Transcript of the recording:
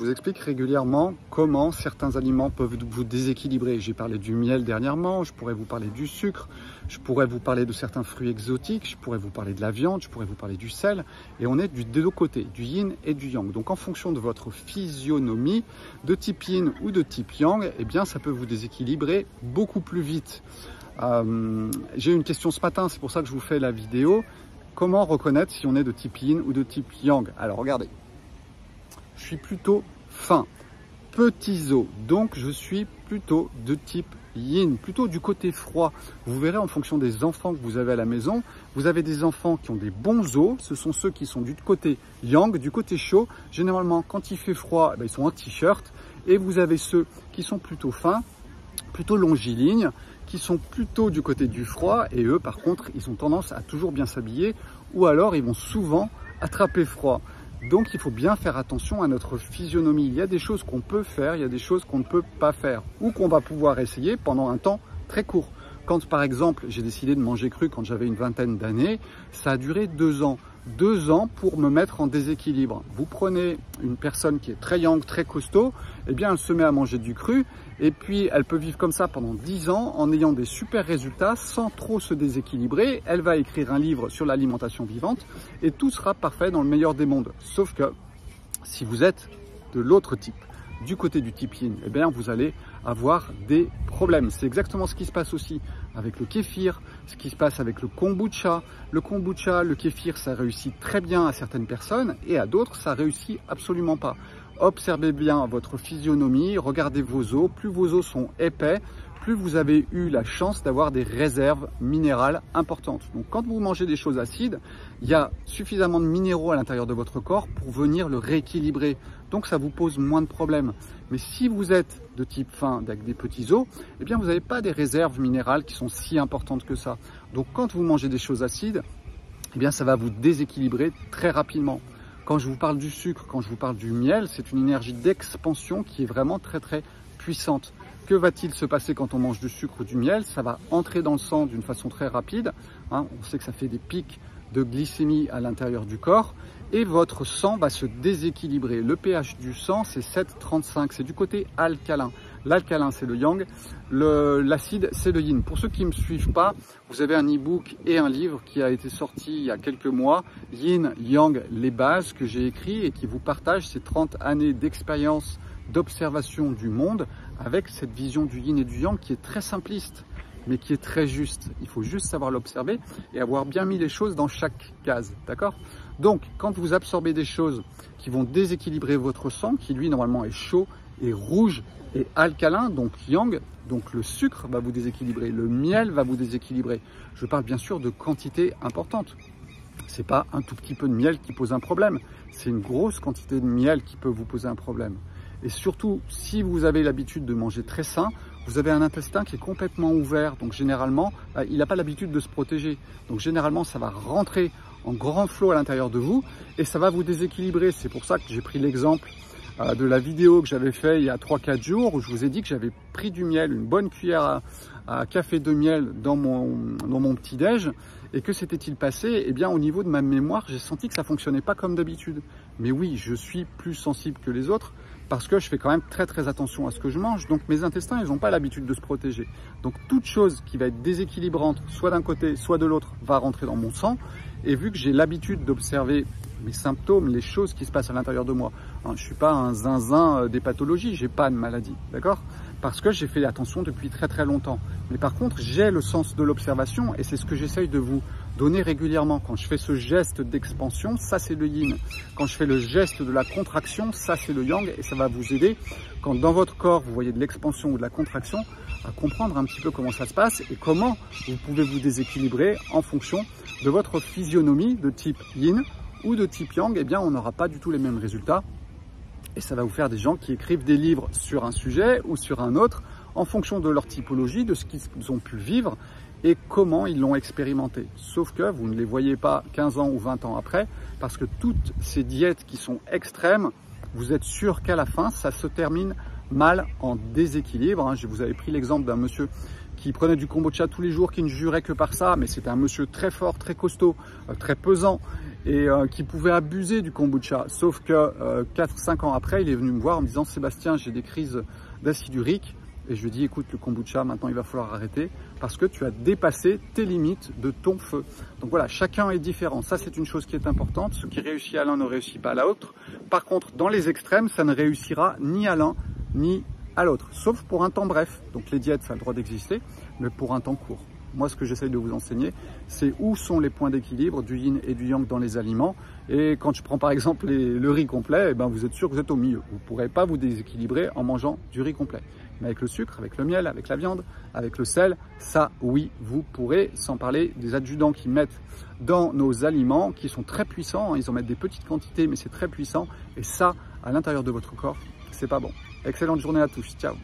vous explique régulièrement comment certains aliments peuvent vous déséquilibrer. J'ai parlé du miel dernièrement, je pourrais vous parler du sucre, je pourrais vous parler de certains fruits exotiques, je pourrais vous parler de la viande, je pourrais vous parler du sel. Et on est des deux côtés, du yin et du yang. Donc en fonction de votre physionomie, de type yin ou de type yang, eh bien ça peut vous déséquilibrer beaucoup plus vite. J'ai eu une question ce matin, c'est pour ça que je vous fais la vidéo. Comment reconnaître si on est de type yin ou de type yang? Alors regardez. Je suis plutôt fin, petits os, donc je suis plutôt de type yin, plutôt du côté froid. Vous verrez en fonction des enfants que vous avez à la maison, vous avez des enfants qui ont des bons os, ce sont ceux qui sont du côté yang, du côté chaud. Généralement, quand il fait froid, ils sont en t-shirt, et vous avez ceux qui sont plutôt fins, plutôt longilignes, qui sont plutôt du côté du froid, et eux, par contre, ils ont tendance à toujours bien s'habiller, ou alors ils vont souvent attraper froid. Donc, il faut bien faire attention à notre physionomie. Il y a des choses qu'on peut faire, il y a des choses qu'on ne peut pas faire ou qu'on va pouvoir essayer pendant un temps très court. Quand, par exemple, j'ai décidé de manger cru quand j'avais une vingtaine d'années, ça a duré 2 ans. 2 ans pour me mettre en déséquilibre. Vous prenez une personne qui est très yang, très costaud, eh bien, elle se met à manger du cru et puis elle peut vivre comme ça pendant 10 ans en ayant des super résultats sans trop se déséquilibrer. Elle va écrire un livre sur l'alimentation vivante et tout sera parfait dans le meilleur des mondes. Sauf que si vous êtes de l'autre type, du côté du type yin, eh bien, vous allez avoir des problèmes. C'est exactement ce qui se passe aussi avec le kéfir, ce qui se passe avec le kombucha. Le kombucha, le kéfir, ça réussit très bien à certaines personnes et à d'autres, ça réussit absolument pas. Observez bien votre physionomie, regardez vos os. Plus vos os sont épais, plus vous avez eu la chance d'avoir des réserves minérales importantes. Donc quand vous mangez des choses acides, il y a suffisamment de minéraux à l'intérieur de votre corps pour venir le rééquilibrer. Donc ça vous pose moins de problèmes. Mais si vous êtes de type fin avec des petits os, eh bien vous n'avez pas des réserves minérales qui sont si importantes que ça. Donc quand vous mangez des choses acides, eh bien ça va vous déséquilibrer très rapidement. Quand je vous parle du sucre, quand je vous parle du miel, c'est une énergie d'expansion qui est vraiment très très puissante. Que va-t-il se passer quand on mange du sucre ou du miel? Ça va entrer dans le sang d'une façon très rapide. On sait que ça fait des pics de glycémie à l'intérieur du corps et votre sang va se déséquilibrer. Le pH du sang, c'est 7,35. C'est du côté alcalin. L'alcalin, c'est le yang. L'acide, c'est le yin. Pour ceux qui ne me suivent pas, vous avez un e-book et un livre qui a été sorti il y a quelques mois, Yin, Yang, les bases, que j'ai écrit et qui vous partage ces 30 années d'expérience, d'observation du monde avec cette vision du yin et du yang qui est très simpliste mais qui est très juste. Il faut juste savoir l'observer et avoir bien mis les choses dans chaque case, d'accord? Donc, quand vous absorbez des choses qui vont déséquilibrer votre sang, qui lui normalement est chaud et rouge et alcalin, donc yang, donc le sucre va vous déséquilibrer, le miel va vous déséquilibrer. Je parle bien sûr de quantité importante. C'est pas un tout petit peu de miel qui pose un problème, c'est une grosse quantité de miel qui peut vous poser un problème. Et surtout, si vous avez l'habitude de manger très sain, vous avez un intestin qui est complètement ouvert. Donc généralement, il n'a pas l'habitude de se protéger. Donc généralement, ça va rentrer en grand flot à l'intérieur de vous et ça va vous déséquilibrer. C'est pour ça que j'ai pris l'exemple de la vidéo que j'avais fait il y a 3-4 jours où je vous ai dit que j'avais pris du miel, une bonne cuillère à café de miel dans mon petit-déj. Et que s'était-il passé? Eh bien, au niveau de ma mémoire, j'ai senti que ça fonctionnait pas comme d'habitude. Mais oui, je suis plus sensible que les autres parce que je fais quand même très très attention à ce que je mange. Donc mes intestins, ils n'ont pas l'habitude de se protéger. Donc toute chose qui va être déséquilibrante, soit d'un côté, soit de l'autre, va rentrer dans mon sang. Et vu que j'ai l'habitude d'observer mes symptômes, les choses qui se passent à l'intérieur de moi, je ne suis pas un zinzin des pathologies, j'ai pas de maladie, d'accord? Parce que j'ai fait attention depuis très très longtemps. Mais par contre, j'ai le sens de l'observation et c'est ce que j'essaye de vous donner régulièrement. Quand je fais ce geste d'expansion, ça c'est le yin. Quand je fais le geste de la contraction, ça c'est le yang et ça va vous aider quand dans votre corps vous voyez de l'expansion ou de la contraction à comprendre un petit peu comment ça se passe et comment vous pouvez vous déséquilibrer en fonction de votre physionomie de type yin ou de type yang. Eh bien, on n'aura pas du tout les mêmes résultats. Et ça va vous faire des gens qui écrivent des livres sur un sujet ou sur un autre en fonction de leur typologie, de ce qu'ils ont pu vivre et comment ils l'ont expérimenté. Sauf que vous ne les voyez pas 15 ans ou 20 ans après parce que toutes ces diètes qui sont extrêmes, vous êtes sûr qu'à la fin, ça se termine mal en déséquilibre. Je vous avais pris l'exemple d'un monsieur qui prenait du kombucha tous les jours, qui ne jurait que par ça, mais c'était un monsieur très fort, très costaud, très pesant. et qui pouvait abuser du kombucha. Sauf que 4-5 ans après, il est venu me voir en me disant « Sébastien, j'ai des crises d'acide urique ». Et je lui ai dit « Écoute, le kombucha, maintenant, il va falloir arrêter parce que tu as dépassé tes limites de ton feu. » Donc voilà, chacun est différent. Ça, c'est une chose qui est importante. Ce qui réussit à l'un ne réussit pas à l'autre. Par contre, dans les extrêmes, ça ne réussira ni à l'un ni à l'autre, sauf pour un temps bref. Donc les diètes, ça a le droit d'exister, mais pour un temps court. Moi, ce que j'essaye de vous enseigner, c'est où sont les points d'équilibre du yin et du yang dans les aliments. Et quand je prends par exemple le riz complet, eh ben, vous êtes sûr que vous êtes au milieu. Vous ne pourrez pas vous déséquilibrer en mangeant du riz complet. Mais avec le sucre, avec le miel, avec la viande, avec le sel, ça, oui, vous pourrez, sans parler des adjuvants qu'ils mettent dans nos aliments, qui sont très puissants. Ils en mettent des petites quantités, mais c'est très puissant. Et ça, à l'intérieur de votre corps, c'est pas bon. Excellente journée à tous. Ciao.